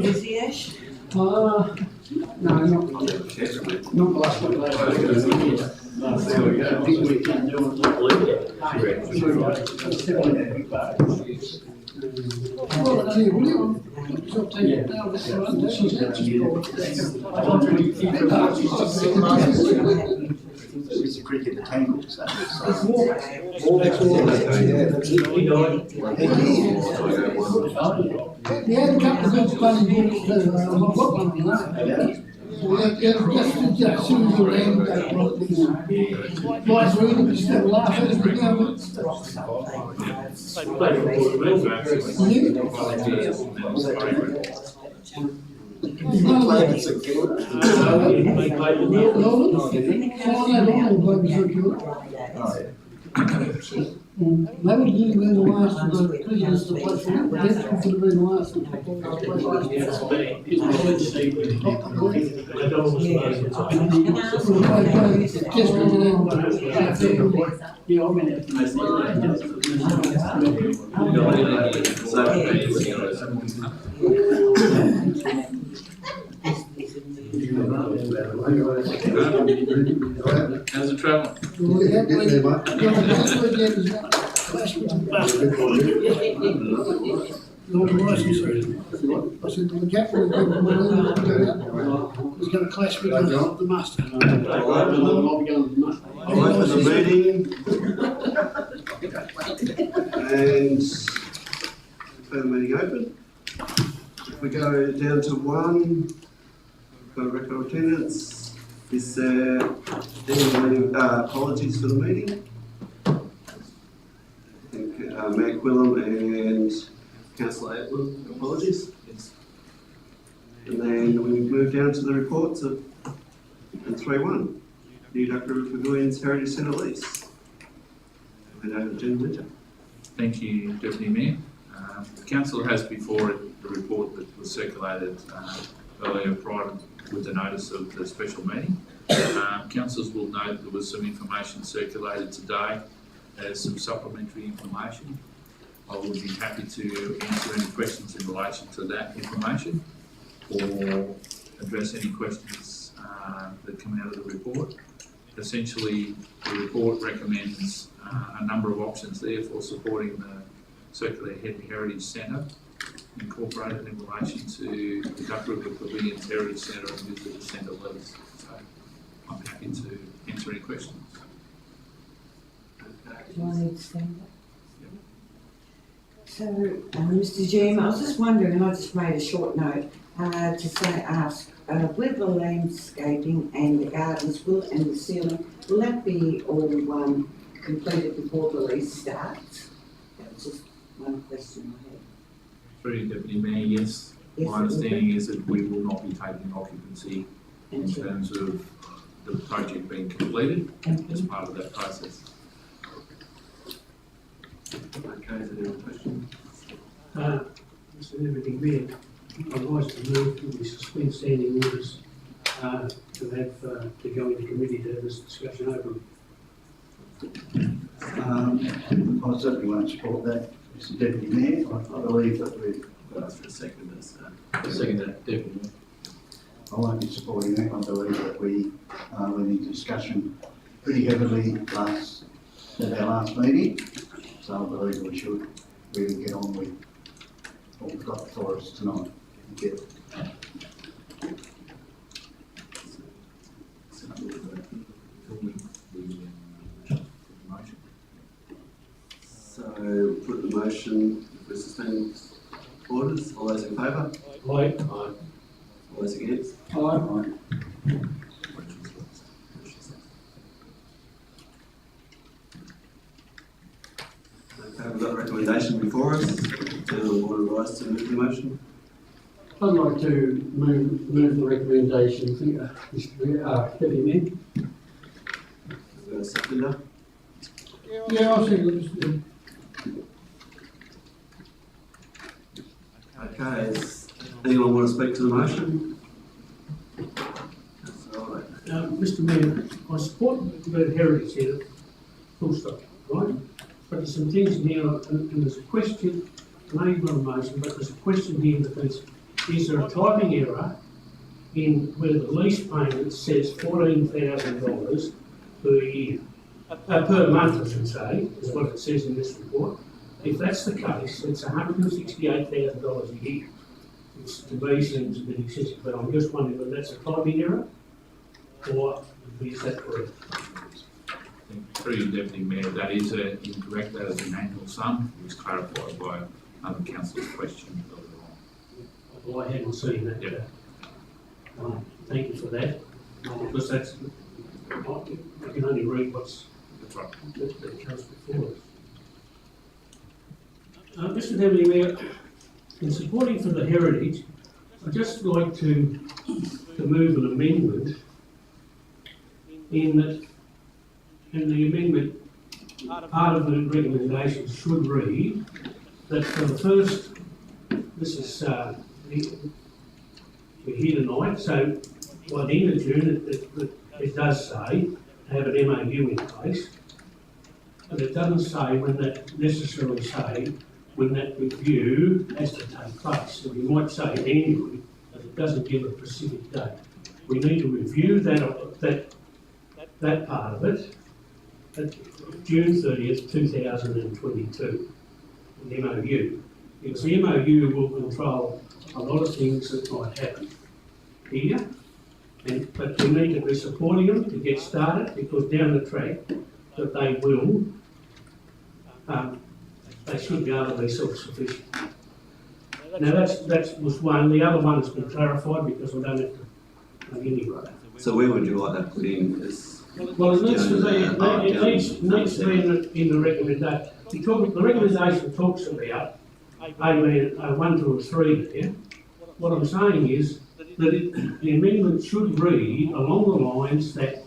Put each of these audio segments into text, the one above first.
Busy Ash? No, not the last one. There we go. Well, that's it, will you? So take it down this one, she's actually It's a cricket the tangles. He had a couple of good playing books too, I've got one on that. Just as soon as you ran, boys reading, still laughing as we go. That would usually be the last of the prisoners to play for, but this would have been the last of How's the travel? I said, the captain was going to clash with the master. I'll open the meeting and declare the meeting open. If we go down to 1, got a record attendance. Is there any apologies for the meeting? I think Mayor Quillam and Councillor Atwood, apologies. Yes. And then we move down to the reports of 3.1. New Duck River Pavilions Heritage Centre lease. And over to Jim Winter. Thank you, Deputy Mayor. The Council has before it the report that was circulated earlier prior with the notice of the special meeting. Councillors will note there was some information circulated today. There's some supplementary information. I would be happy to answer any questions in relation to that information or address any questions that come out of the report. Essentially, the report recommends a number of options there for supporting the Circular Heritage Centre, incorporated in relation to the Duck River Pavilions Heritage Centre and Visitor Centre lease. So I'm happy to answer any questions. Do I need to stand up? So, Mr. Jim, I was just wondering, and I just made a short note to ask, with the landscaping and the gardens and the ceiling, will that be all completed before the lease starts? That was just one question I had. Through you, Deputy Mayor, yes. My understanding is that we will not be taking occupancy in terms of the project being completed as part of that process. Okay, is there any question? Mr. Deputy Mayor, I'd like to move that we suspend standing orders to go into committee to have this discussion open. I certainly won't support that, Mr. Deputy Mayor. I believe that we've Ask for a second, second that, Deputy Mayor. I won't be supporting that. I believe that we went into discussion pretty heavily at our last meeting. So I believe we should really get on with what we've got for us tonight. Thank you. So put the motion for suspending orders. All those in favour? Aye. All those against? Aye. Okay, we've got a recommendation before us. The board of rise to move the motion. I'd like to move the recommendation, Mr. Deputy Mayor. We've got a seconder. Yeah, I'll see you. Okay, does anyone want to speak to the motion? That's all right. Mr. Mayor, I support the heritage here, full stop, right? But there's some things now, and there's a question know you've got a motion, but there's a question here that is there a typing error in where the lease payment says $14,000 per year? Per month, I should say, is what it says in this report. If that's the case, it's $168,000 a year. Which to me seems a bit excessive, but I'm just wondering whether that's a typing error or is that correct? Through you, Deputy Mayor, that is incorrect. That is an annual sum. It was clarified by another councillor's question earlier on. Well, I hadn't seen that. Yep. Thank you for that, because that's, I can only read what's That's right. that comes before us. Mr Deputy Mayor, in supporting for the heritage, I'd just like to move an amendment in that, and the amendment, part of the recommendation should read that for the first, this is, we're here tonight, so by the end of June, it does say have an MOU in place, but it doesn't say when that, necessarily say when that review has to take place. So you might say annually, but it doesn't give a specific date. We need to review that part of it at June 30th, 2022, the MOU. Because the MOU will control a lot of things that might happen here, but we need to be supporting them to get started, because down the track that they will, they should be able to be self-sufficient. Now that was one. The other one has been clarified because we don't have to make any road. So where would you like that put in? Well, it needs to be, needs to be in the recommendation. The recommendation talks about 1, 2 or 3 there. What I'm saying is that the amendment should read along the lines that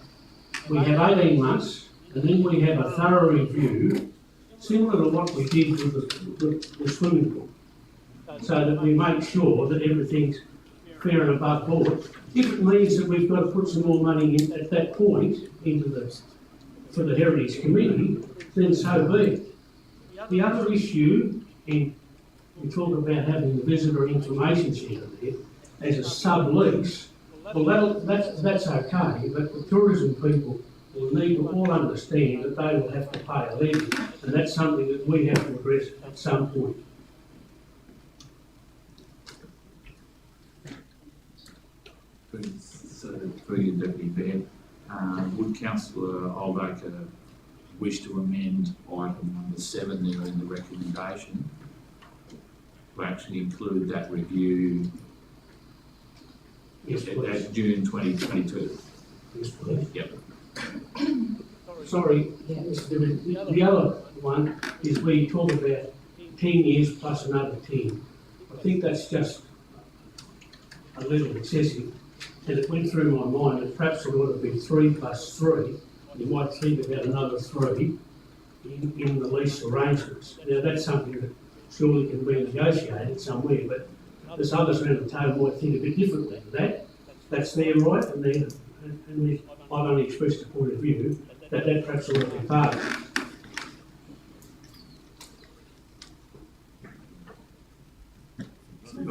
we have 18 months and then we have a thorough review, similar to what we did with the swimming pool, so that we make sure that everything's fair and above board. If it means that we've got to put some more money in at that point for the Heritage Committee, then so be it. The other issue, we talk about having the visitor information centre there as a sub-lease. Well, that's okay, but the tourism people will need to all understand that they will have to pay a levy, and that's something that we have to address at some point. So, through you, Deputy Mayor, would Councillor Olbaker wish to amend item number 7 there in the recommendation to actually include that review Yes, please. at June 2022? Yes, please. Yep. Sorry, Mr. Dibby, the other one is where you talk about 10 years plus another 10. I think that's just a little excessive. And it went through my mind that perhaps it ought to be 3 plus 3. You might think about another 3 in the lease arrangements. Now that's something that surely can be negotiated somewhere, but there's others around the table might think a bit differently to that. That's their right, and I've only expressed a point of view that perhaps ought to be part of it. We've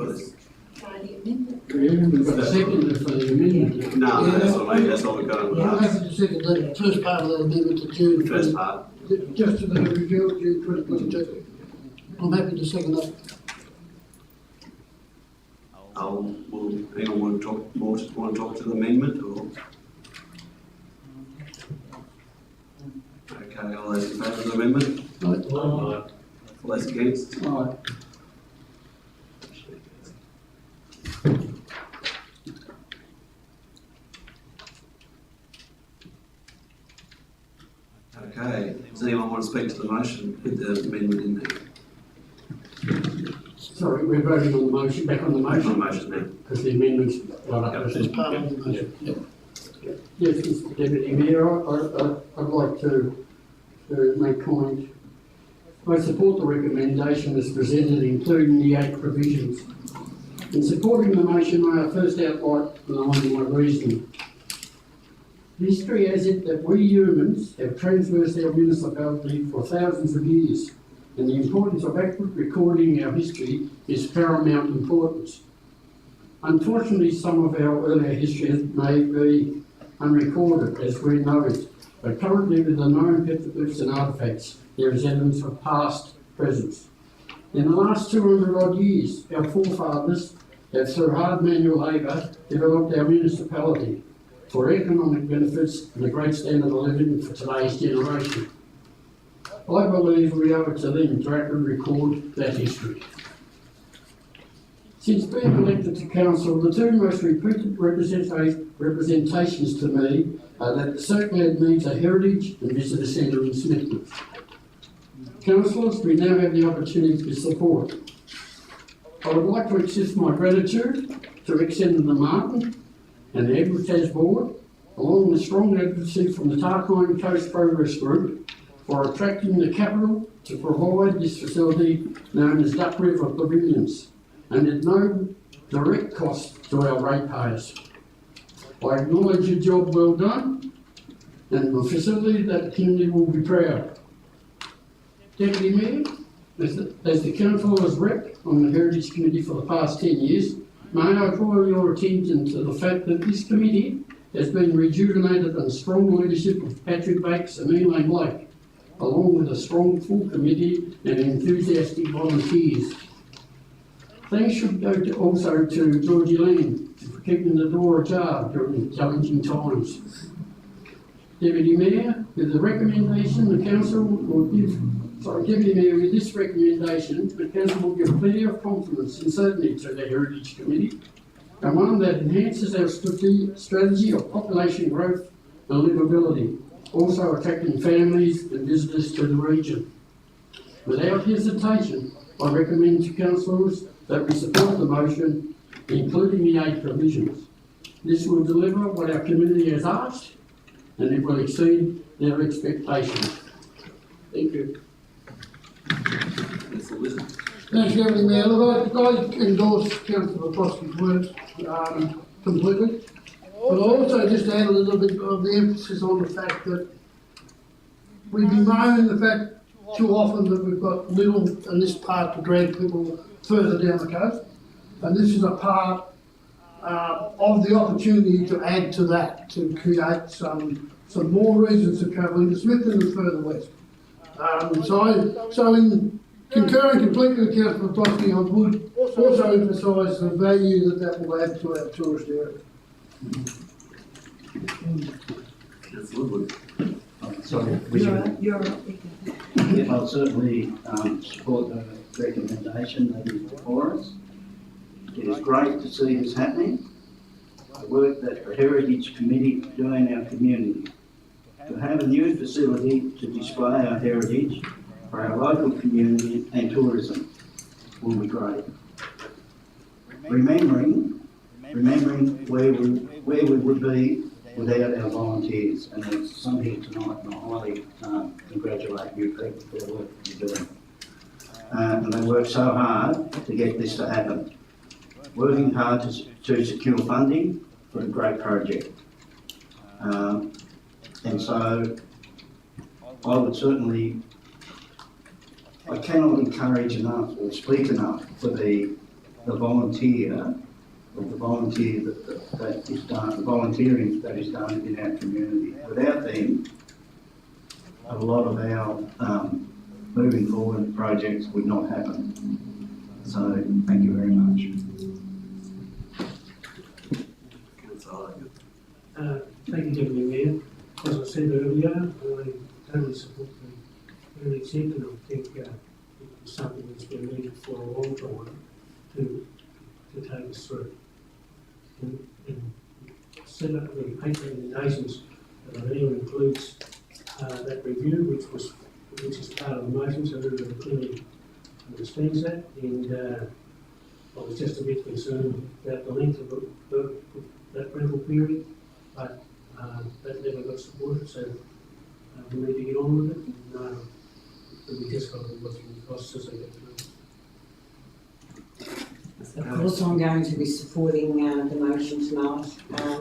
got a second for the amendment. No, that's all we've got on the I'm last. happy to second the first part of that amendment to June. First part. Just to the review of June 2022. I'm happy to second that. Will anyone want to talk to the amendment or? Okay, all those in favour of the amendment? All those against? Aye. Okay, does anyone want to speak to the motion with the amendment in there? Sorry, we're voting on the motion, back on the On the motion, motion then. because the amendments got up. It's part of the motion. Yep. Yes, Mr Deputy Mayor, I'd like to make comment. I support the recommendation as presented, including the 8 provisions. In supporting the motion, I first outline my reasoning. History has it that we humans have traversed our municipality for thousands of years. and the importance of accurate recording our history is paramount importance. Unfortunately, some of our earlier history may be unrecorded, as we know it, but currently with the known petroglyphs and artefacts, there is evidence of past presence. In the last 200 odd years, our forefathers have, through hard manual labour, developed our municipality for economic benefits and a great standard of living for today's generation. I believe we owe it to them to accurately record that history. Since being elected to council, the two most repeated representations to me are that the Circular needs a heritage and visitor centre in Smithton. Councillors, we now have the opportunity to support. I would like to express my gratitude to Extended the Martin and the Equitas Board, along with strong advocacy from the Tarkine Coast Progress Group, for attracting the capital to provide this facility known as Duck River Pavilions, and at no direct cost to our ratepayers. I acknowledge your job well done, and a facility that the community will be proud. Deputy Mayor, as the councillor's rep on the Heritage Committee for the past 10 years, may I draw your attention to the fact that this committee has been rejuvenated under strong leadership of Patrick Bakes and Elaine Blake, along with a strong full committee and enthusiastic volunteers. Thanks should go also to Georgie Land for keeping the door ajar during challenging times. Deputy Mayor, with the recommendation, the council will give, Deputy Mayor, with this recommendation, the council will give plenty of confidence and certainty to the Heritage Committee, and one that enhances our strategy of population growth and livability, also attracting families and visitors to the region. Without hesitation, I recommend to councillors that we support the motion, including the 8 provisions. This will deliver what our community has asked, and it will exceed their expectations. Thank you. Thanks, Deputy Mayor. Look, I endorse Councillor Prosky's words completely. But I also just add a little bit of the emphasis on the fact that we bemoan the fact too often that we've got little in this part to drag people further down the coast. And this is a part of the opportunity to add to that, to create some more reasons to travel into Smithton and further west. So in concurring completely with Councillor Prosky, I would also emphasise the value that will add to our tourist area. Sorry, yeah, I'll certainly support the recommendation that is before us. It is great to see this happening, the work that the Heritage Committee do in our community. To have a new facility to display our heritage for our local community and tourism will be great. Remembering where we would be without our volunteers, and there's some here tonight, and I highly congratulate you people for the work you're doing. And they work so hard to get this to happen. Working hard to secure funding for a great project. And so I would certainly, I cannot encourage enough or speak enough for the volunteer, or the volunteer that is done, the volunteering that is done in our community. Without them, a lot of our moving forward projects would not happen. So thank you very much. Thank you, Deputy Mayor. As I said earlier, I totally support the Heritage Centre, and I think it's something that's been needed for a long time to take us through. And set up the 8 recommendations that are there includes that review, which is part of the motion, so everybody clearly understands that. And I was just a bit concerned about the length of that rental period, but that never got supported, so we need to get on with it. And we just got to look through the costs as they get through. Of course, I'm going to be supporting the motion tonight.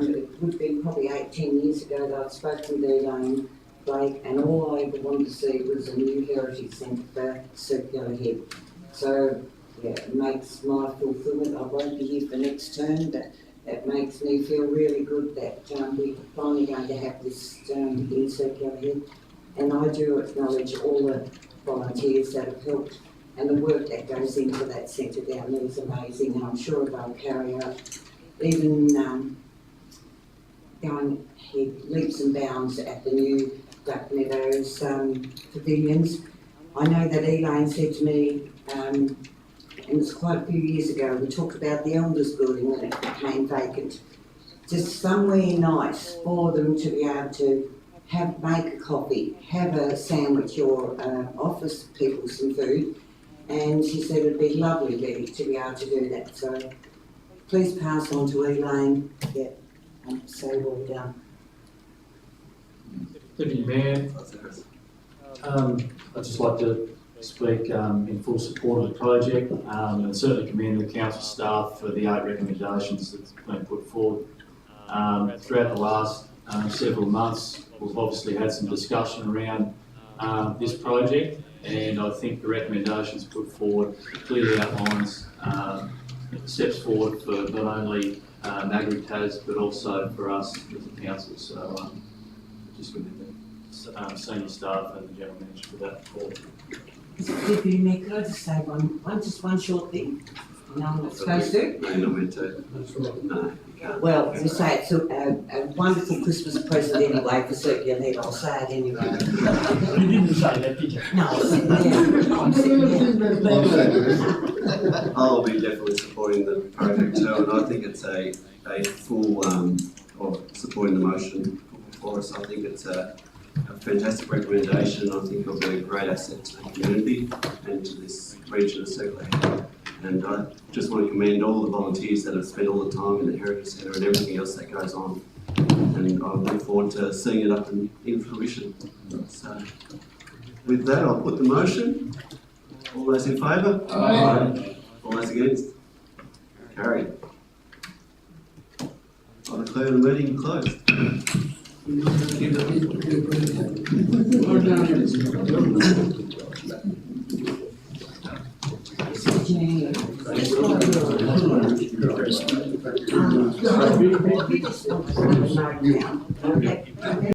It would be probably 8-10 years ago that I'd spoken with Elaine Blake, and all I ever wanted to see was a new heritage centre for Circular Head. So, yeah, it makes my fulfilment. I won't be here for next term, but it makes me feel really good that we're finally going to have this in Circular Head. And I do acknowledge all the volunteers that have helped, and the work that goes into that centre down there is amazing, and I'm sure they'll carry out even going ahead leaps and bounds at the new Duck Meadows pavilions. I know that Elaine said to me, and it's quite a few years ago, we talked about the Elders building when it became vacant. Just somewhere nice for them to be able to make a coffee, have a sandwich, or offer people some food. And she said it'd be lovely, Betty, to be able to do that. So please pass on to Elaine. Yeah, so well done. Deputy Mayor, I'd just like to speak in full support of the project and certainly commend the council staff for the 8 recommendations that's been put forward. Throughout the last several months, we've obviously had some discussion around this project, and I think the recommendations put forward clearly outlines steps forward for not only Agritas but also for us as a council. So just commend the senior staff and the general manager for that call. Deputy Mayor, could I just say one short thing? No, I'm not supposed to. No, you're not meant to. That's right. No, you can't. Well, to say it's a wonderful Christmas present anyway for Circular Head, I'll say it anyway. You didn't say that, did you? No, I'm sitting there. I'm sitting there. I'll be definitely supporting the project too, and I think it's a full, or supporting the motion for us. I think it's a fantastic recommendation. I think it'll be a great asset to the community and to this region of Circular Head. And I just want to commend all the volunteers that have spent all the time in the Heritage Centre and everything else that goes on. And I look forward to seeing it up in fruition. So, with that, I'll put the motion. All those in favour? Aye. All those against? Carried. I declare the meeting closed. Just